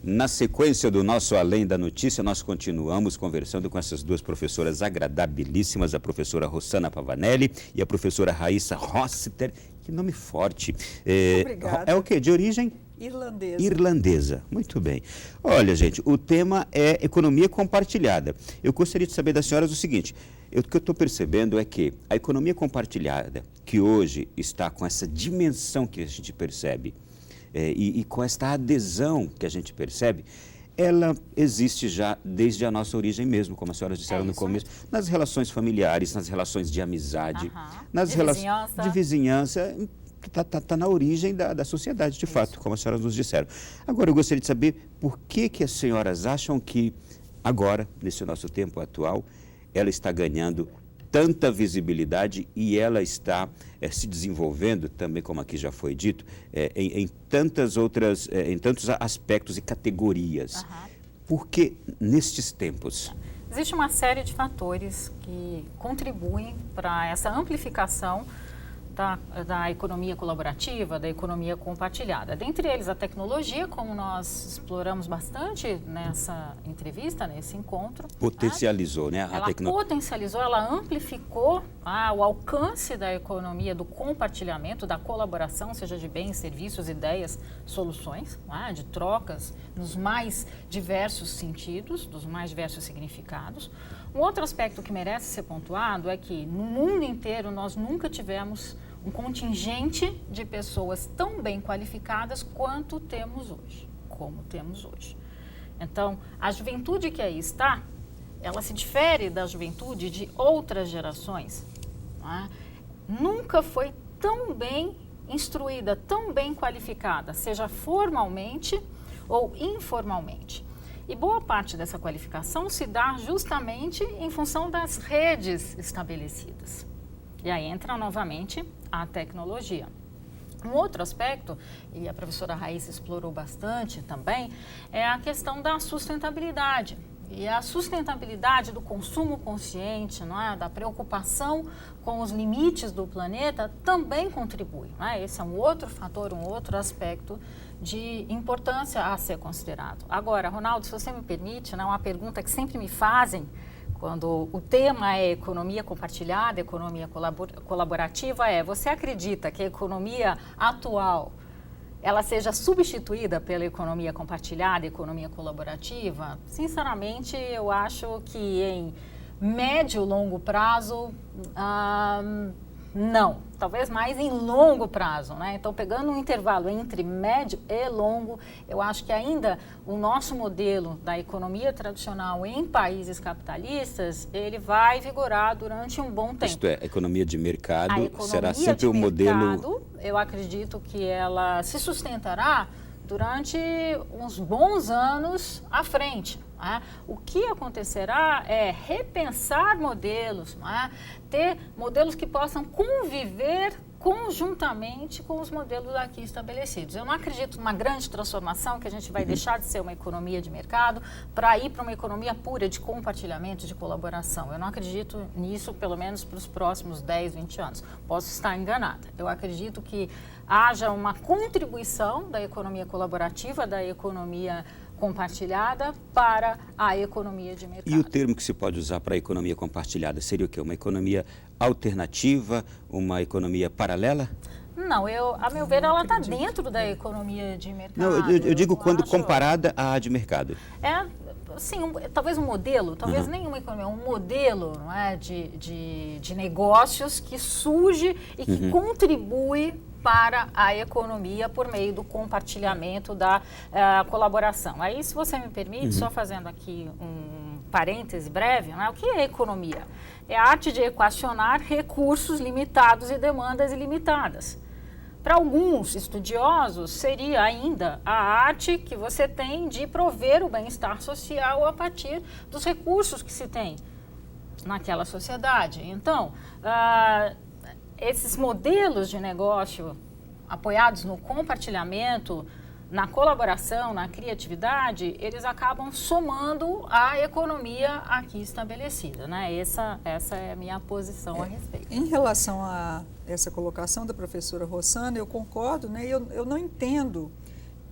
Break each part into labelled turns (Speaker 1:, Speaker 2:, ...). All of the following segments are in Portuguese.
Speaker 1: Na sequência do nosso Além da Notícia, nós continuamos conversando com essas duas professoras agradabilíssimas, a professora Rossana Pavanelli e a professora Raíssa Rossiter. Que nome forte.
Speaker 2: Obrigada.
Speaker 1: É o quê? De origem?
Speaker 2: Irlandesa.
Speaker 1: Irlandesa. Muito bem. Olha, gente, o tema é economia compartilhada. Eu gostaria de saber das senhoras o seguinte. O que eu estou percebendo é que a economia compartilhada, que hoje está com essa dimensão que a gente percebe, e com esta adesão que a gente percebe, ela existe já desde a nossa origem mesmo, como as senhoras disseram no começo, nas relações familiares, nas relações de amizade, nas relações de vizinhança, está na origem da sociedade, de fato, como as senhoras nos disseram. Agora, eu gostaria de saber por que as senhoras acham que agora, nesse nosso tempo atual, ela está ganhando tanta visibilidade e ela está se desenvolvendo, também como aqui já foi dito, em tantas outras, em tantos aspectos e categorias. Por que nestes tempos?
Speaker 3: Existe uma série de fatores que contribuem para essa amplificação da economia colaborativa, da economia compartilhada. Dentre eles, a tecnologia, como nós exploramos bastante nessa entrevista, nesse encontro.
Speaker 1: Potencializou, né?
Speaker 3: Ela potencializou, ela amplificou o alcance da economia, do compartilhamento, da colaboração, seja de bens, serviços, ideias, soluções, de trocas, nos mais diversos sentidos, dos mais diversos significados. Um outro aspecto que merece ser pontuado é que no mundo inteiro nós nunca tivemos um contingente de pessoas tão bem qualificadas quanto temos hoje, como temos hoje. Então, a juventude que aí está, ela se difere da juventude de outras gerações. Nunca foi tão bem instruída, tão bem qualificada, seja formalmente ou informalmente. E boa parte dessa qualificação se dá justamente em função das redes estabelecidas. E aí entra novamente a tecnologia. Um outro aspecto, e a professora Raíssa explorou bastante também, é a questão da sustentabilidade. E a sustentabilidade do consumo consciente, da preocupação com os limites do planeta, também contribui. Esse é um outro fator, um outro aspecto de importância a ser considerado. Agora, Ronaldo, se você me permite, uma pergunta que sempre me fazem quando o tema é economia compartilhada, economia colaborativa, você acredita que a economia atual ela seja substituída pela economia compartilhada, economia colaborativa? Sinceramente, eu acho que em médio e longo prazo, não. Talvez mais em longo prazo, Então, pegando um intervalo entre médio e longo, eu acho que ainda o nosso modelo da economia tradicional em países capitalistas, ele vai vigorar durante um bom tempo.
Speaker 1: Isto é, a economia de mercado será sempre o modelo...
Speaker 3: Eu acredito que ela se sustentará durante uns bons anos à frente. O que acontecerá é repensar modelos, ter modelos que possam conviver conjuntamente com os modelos aqui estabelecidos. Eu não acredito numa grande transformação que a gente vai deixar de ser uma economia de mercado para ir para uma economia pura de compartilhamento, de colaboração. Eu não acredito nisso, pelo menos para os próximos 10, 20 anos. Posso estar enganada. Eu acredito que haja uma contribuição da economia colaborativa, da economia compartilhada para a economia de mercado.
Speaker 1: E o termo que se pode usar para a economia compartilhada seria o quê? Uma economia alternativa, uma economia paralela?
Speaker 3: Não, a meu ver, ela está dentro da economia de mercado.
Speaker 1: Não, eu digo quando comparada à de mercado.
Speaker 3: Sim, talvez um modelo, talvez nenhuma economia, um modelo de negócios que surge e que contribui para a economia por meio do compartilhamento, da colaboração. Aí, se você me permite, só fazendo aqui um parêntese breve, o que é economia? É a arte de equacionar recursos limitados e demandas ilimitadas. Para alguns estudiosos, seria ainda a arte que você tem de prover o bem-estar social a partir dos recursos que se tem naquela sociedade. Então, esses modelos de negócio apoiados no compartilhamento, na colaboração, na criatividade, eles acabam somando a economia aqui estabelecida, Essa é a minha posição a respeito.
Speaker 2: Em relação a essa colocação da professora Rossana, eu concordo, eu não entendo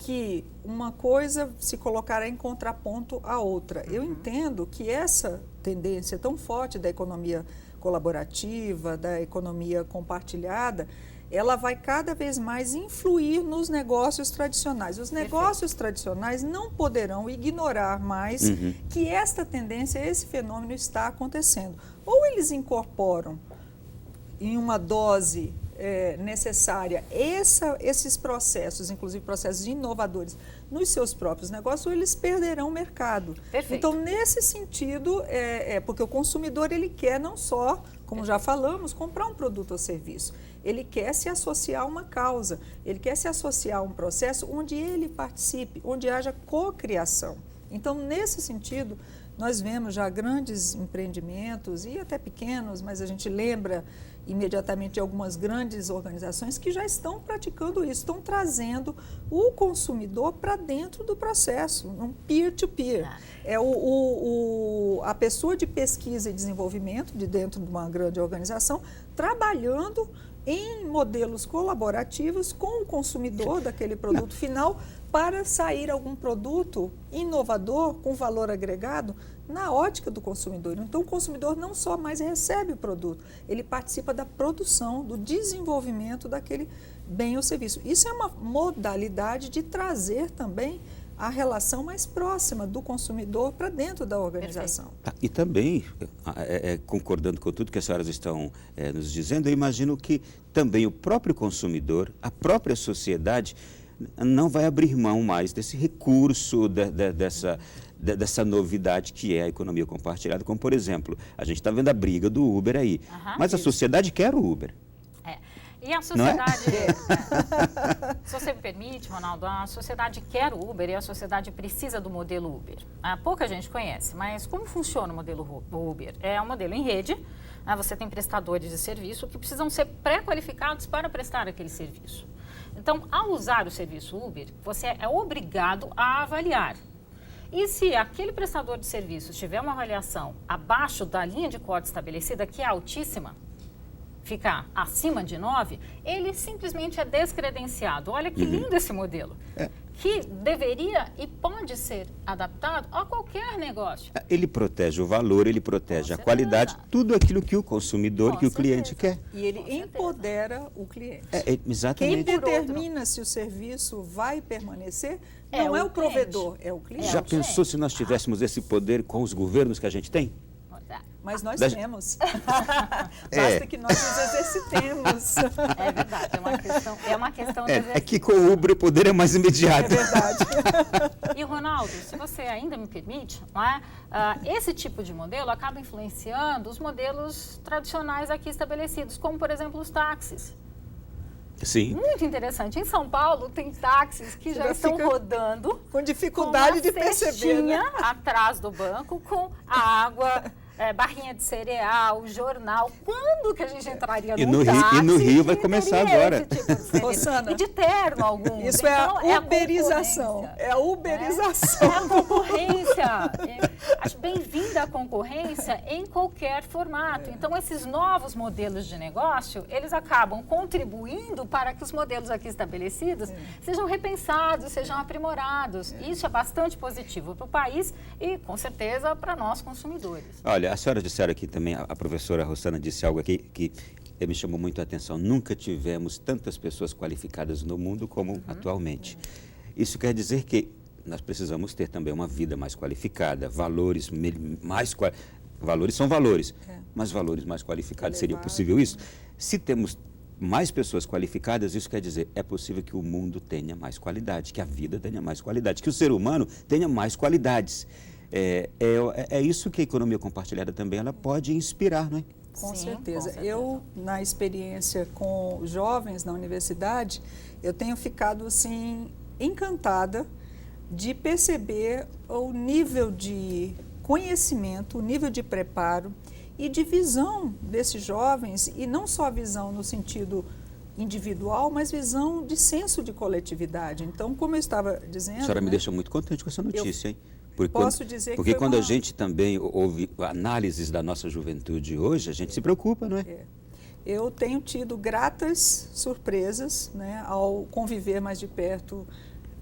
Speaker 2: que uma coisa se colocará em contraponto à outra. Eu entendo que essa tendência tão forte da economia colaborativa, da economia compartilhada, ela vai cada vez mais influir nos negócios tradicionais. Os negócios tradicionais não poderão ignorar mais que esta tendência, esse fenômeno está acontecendo. Ou eles incorporam em uma dose necessária esses processos, inclusive processos inovadores, nos seus próprios negócios, ou eles perderão o mercado.
Speaker 3: Perfeito.
Speaker 2: Então, nesse sentido, porque o consumidor ele quer não só, como já falamos, comprar um produto ou serviço. Ele quer se associar a uma causa, ele quer se associar a um processo onde ele participe, onde haja cocriação. Então, nesse sentido, nós vemos já grandes empreendimentos e até pequenos, mas a gente lembra imediatamente de algumas grandes organizações que já estão praticando isso, estão trazendo o consumidor para dentro do processo, um peer-to-peer. É a pessoa de pesquisa e desenvolvimento de dentro de uma grande organização trabalhando em modelos colaborativos com o consumidor daquele produto final para sair algum produto inovador com valor agregado na ótica do consumidor. Então, o consumidor não só mais recebe o produto, ele participa da produção, do desenvolvimento daquele bem ou serviço. Isso é uma modalidade de trazer também a relação mais próxima do consumidor para dentro da organização.
Speaker 1: Tá, e também, concordando com tudo que as senhoras estão nos dizendo, eu imagino que também o próprio consumidor, a própria sociedade, não vai abrir mão mais desse recurso, dessa novidade que é a economia compartilhada, como, por exemplo, a gente está vendo a briga do Uber aí, mas a sociedade quer o Uber.
Speaker 3: E a sociedade, se você me permite, Ronaldo, a sociedade quer o Uber e a sociedade precisa do modelo Uber. Pouca gente conhece, mas como funciona o modelo Uber? É um modelo em rede, você tem prestadores de serviço que precisam ser pré-qualificados para prestar aquele serviço. Então, ao usar o serviço Uber, você é obrigado a avaliar. E se aquele prestador de serviços tiver uma avaliação abaixo da linha de corte estabelecida, que é altíssima, ficar acima de 9, ele simplesmente é descredenciado. Olha que lindo esse modelo, que deveria e pode ser adaptado a qualquer negócio.
Speaker 1: Ele protege o valor, ele protege a qualidade, tudo aquilo que o consumidor, que o cliente quer.
Speaker 2: E ele empodera o cliente.
Speaker 1: Exatamente.
Speaker 2: Quem determina se o serviço vai permanecer não é o provedor, é o cliente.
Speaker 1: Já pensou se nós tivéssemos esse poder com os governos que a gente tem?
Speaker 2: Mas nós temos. Basta que nós nos exercitemos.
Speaker 3: É verdade, é uma questão de exercício.
Speaker 1: É que com o Uber o poder é mais imediato.
Speaker 2: É verdade.
Speaker 3: E, Ronaldo, se você ainda me permite, esse tipo de modelo acaba influenciando os modelos tradicionais aqui estabelecidos, como, por exemplo, os táxis.
Speaker 1: Sim.
Speaker 3: Muito interessante. Em São Paulo, tem táxis que já estão rodando
Speaker 2: com dificuldade de perceber, né?
Speaker 3: Atrás do banco, com água, barrinha de cereal, jornal. Quando que a gente entraria num táxi?
Speaker 1: E no Rio vai começar agora.
Speaker 3: Tipo de
Speaker 2: Rossana,
Speaker 3: e de terno algum.
Speaker 2: Isso então, é a uberização. É a uberização.
Speaker 3: É a concorrência. Acho bem-vinda a concorrência em qualquer formato. Então, esses novos modelos de negócio, eles acabam contribuindo para que os modelos aqui estabelecidos sejam repensados, sejam aprimorados. Isso é bastante positivo para o país e, com certeza, para nós consumidores.
Speaker 1: Olha, a senhora disseram aqui também, a professora Rossana disse algo aqui que me chamou muito a atenção. Nunca tivemos tantas pessoas qualificadas no mundo como atualmente. Isso quer dizer que nós precisamos ter também uma vida mais qualificada, valores valores são valores, mas valores mais qualificados. Seria possível isso? Se temos mais pessoas qualificadas, isso quer dizer, é possível que o mundo tenha mais qualidade, que a vida tenha mais qualidade, que o ser humano tenha mais qualidades. É isso que a economia compartilhada também ela pode inspirar, não é?
Speaker 2: Com certeza. Eu, na experiência com jovens na universidade, eu tenho ficado assim encantada de perceber o nível de conhecimento, o nível de preparo e de visão desses jovens, e não só visão no sentido individual, mas visão de senso de coletividade. Então, como eu estava dizendo... A
Speaker 1: senhora me deixa muito contente com essa notícia, hein?
Speaker 2: Porque
Speaker 1: quando a gente também ouve análises da nossa juventude hoje, a gente se preocupa, não é?
Speaker 2: Eu tenho tido gratas surpresas, né, ao conviver mais de perto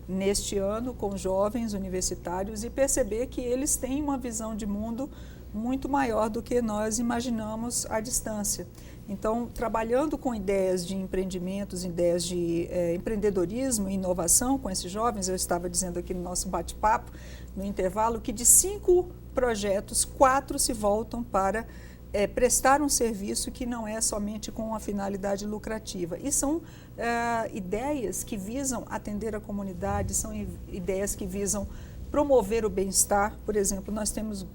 Speaker 2: neste ano com jovens universitários e perceber que eles têm uma visão de mundo muito maior do que nós imaginamos à distância. Então, trabalhando com ideias de empreendimentos, ideias de empreendedorismo e inovação com esses jovens, eu estava dizendo aqui no nosso bate-papo, no intervalo, que de 5 projetos, 4 se voltam para prestar um serviço que não é somente com uma finalidade lucrativa. E são ideias que visam atender a comunidade, são ideias que visam promover o bem-estar. Por exemplo, nós temos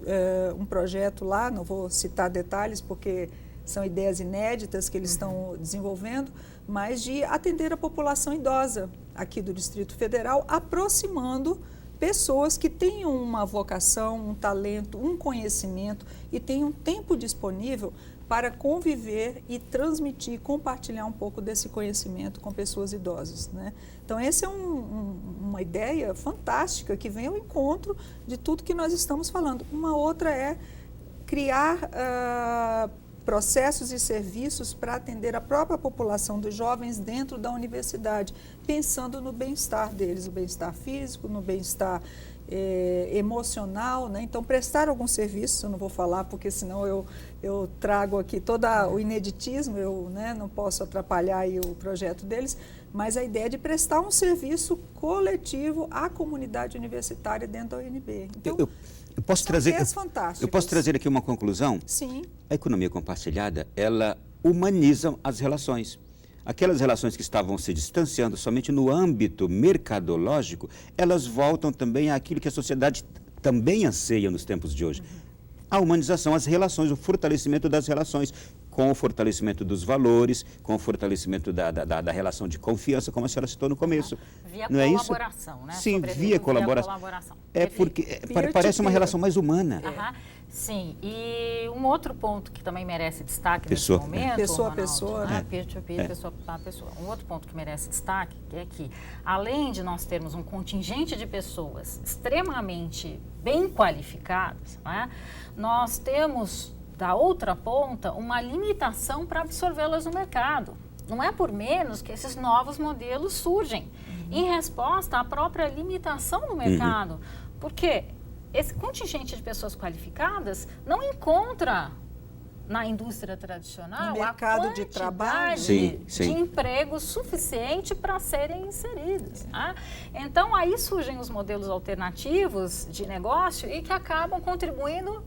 Speaker 2: um projeto lá, não vou citar detalhes porque são ideias inéditas que eles estão desenvolvendo, mas de atender a população idosa aqui do Distrito Federal, aproximando pessoas que tenham uma vocação, um talento, um conhecimento e tenham tempo disponível para conviver e transmitir, compartilhar um pouco desse conhecimento com pessoas idosas, né? Então, essa é uma ideia fantástica que vem ao encontro de tudo que nós estamos falando. Uma outra é criar processos e serviços para atender a própria população dos jovens dentro da universidade, pensando no bem-estar deles, o bem-estar físico, no bem-estar emocional, né? Então, prestar algum serviço, eu não vou falar porque senão eu trago aqui todo o ineditismo, eu, né, não posso atrapalhar aí o projeto deles, mas a ideia de prestar um serviço coletivo à comunidade universitária dentro da UNB. Então,
Speaker 1: eu posso trazer aqui uma conclusão?
Speaker 2: Sim.
Speaker 1: A economia compartilhada, ela humaniza as relações. Aquelas relações que estavam se distanciando somente no âmbito mercadológico, elas voltam também àquilo que a sociedade também anseia nos tempos de hoje. A humanização, as relações, o fortalecimento das relações, com o fortalecimento dos valores, com o fortalecimento da relação de confiança, como a senhora citou no começo.
Speaker 3: Via
Speaker 1: não
Speaker 3: colaboração,
Speaker 1: é isso?
Speaker 3: né?
Speaker 1: Sim,
Speaker 3: Sobretudo
Speaker 1: via colaboração. É porque parece uma relação mais humana.
Speaker 3: Sim, e um outro ponto que também merece destaque nesse momento,
Speaker 2: pessoa a
Speaker 3: Ronaldo,
Speaker 2: pessoa,
Speaker 3: né? Peer-to-peer, pessoa a pessoa. Um outro ponto que merece destaque é que, além de nós termos um contingente de pessoas extremamente bem qualificadas, né, nós temos, da outra ponta, uma limitação para absorvê-las no mercado. Não é por menos que esses novos modelos surgem, em resposta à própria limitação no mercado, porque esse contingente de pessoas qualificadas não encontra na indústria tradicional
Speaker 2: no mercado
Speaker 3: a
Speaker 2: de trabalho
Speaker 3: de empregos suficiente para serem inseridos. Né? Então, aí surgem os modelos alternativos de negócio e que acabam contribuindo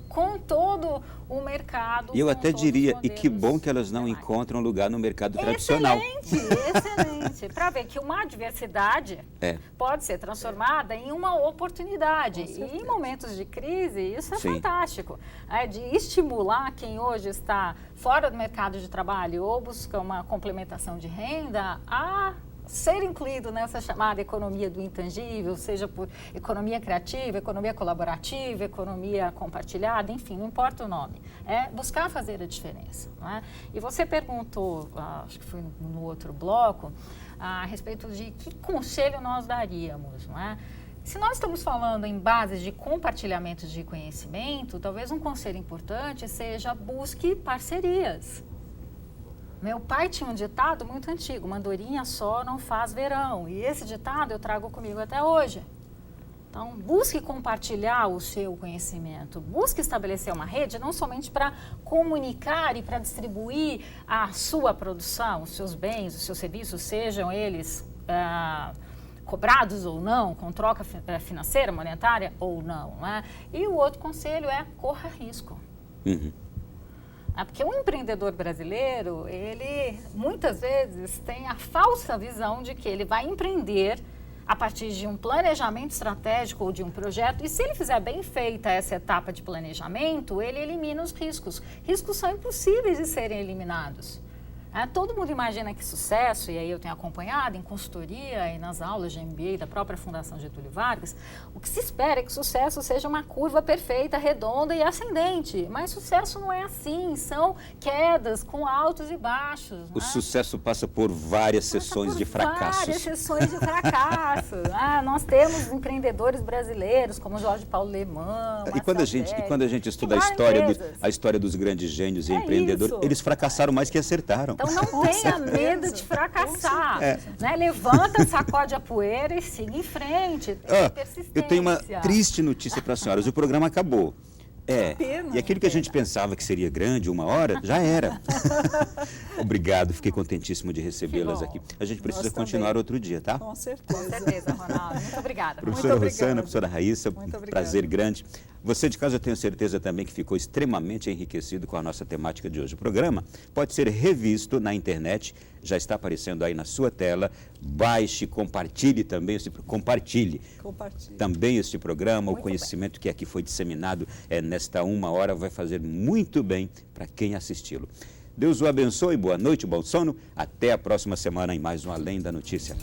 Speaker 3: com todo o mercado.
Speaker 1: E eu até diria, e que bom que elas não encontram lugar no mercado tradicional.
Speaker 3: Excelente. Para ver que uma adversidade pode ser transformada em uma oportunidade. E em momentos de crise, isso é fantástico. De estimular quem hoje está fora do mercado de trabalho ou busca uma complementação de renda a ser incluído nessa chamada economia do intangível, seja por economia criativa, economia colaborativa, economia compartilhada, enfim, não importa o nome. É buscar fazer a diferença. Não é? E você perguntou, acho que foi no outro bloco, a respeito de que conselho nós daríamos, não é? Se nós estamos falando em bases de compartilhamento de conhecimento, talvez um conselho importante seja busque parcerias. Meu pai tinha um ditado muito antigo, mandorinha só não faz verão. E esse ditado eu trago comigo até hoje. Então, busque compartilhar o seu conhecimento. Busque estabelecer uma rede não somente para comunicar e para distribuir a sua produção, os seus bens, os seus serviços, sejam eles cobrados ou não, com troca financeira, monetária ou não. Né? E o outro conselho é corra risco. Porque o empreendedor brasileiro, ele muitas vezes tem a falsa visão de que ele vai empreender a partir de um planejamento estratégico ou de um projeto, e se ele fizer bem feita essa etapa de planejamento, ele elimina os riscos. Riscos são impossíveis de serem eliminados. Todo mundo imagina que sucesso, e aí eu tenho acompanhado em consultoria e nas aulas de MBA da própria Fundação Getúlio Vargas, o que se espera é que sucesso seja uma curva perfeita, redonda e ascendente. Mas sucesso não é assim, são quedas com altos e baixos.
Speaker 1: O sucesso passa por várias sessões de fracassos.
Speaker 3: Várias sessões de fracassos. Nós temos empreendedores brasileiros como Jorge Paulo Lemann.
Speaker 1: E quando a gente estuda a história dos grandes gênios e empreendedores, eles fracassaram mais que acertaram.
Speaker 3: Então não tenha medo de fracassar. Né? Levanta, sacode a poeira e siga em frente. Tenha persistência.
Speaker 1: Eu tenho uma triste notícia para as senhoras. O programa acabou.
Speaker 2: Pena,
Speaker 1: E aquilo que a gente pensava que seria grande, 1 hora, já era. Obrigado, fiquei contentíssimo de recebê-las aqui. A gente precisa continuar outro dia, tá?
Speaker 2: Com certeza.
Speaker 3: Com certeza, Ronaldo. Muito obrigada.
Speaker 1: Professora
Speaker 2: Muito
Speaker 1: Rossana,
Speaker 2: obrigada.
Speaker 1: professora Raíssa,
Speaker 2: Muito obrigada.
Speaker 1: prazer grande. Você de casa, eu tenho certeza também que ficou extremamente enriquecido com a nossa temática de hoje. O programa pode ser revisto na internet, já está aparecendo aí na sua tela. Baixe, compartilhe também, compartilhe também este programa. O conhecimento que aqui foi disseminado nesta 1 hora vai fazer muito bem para quem assisti-lo. Deus o abençoe, boa noite, bom sono. Até a próxima semana em mais um Além da Notícia.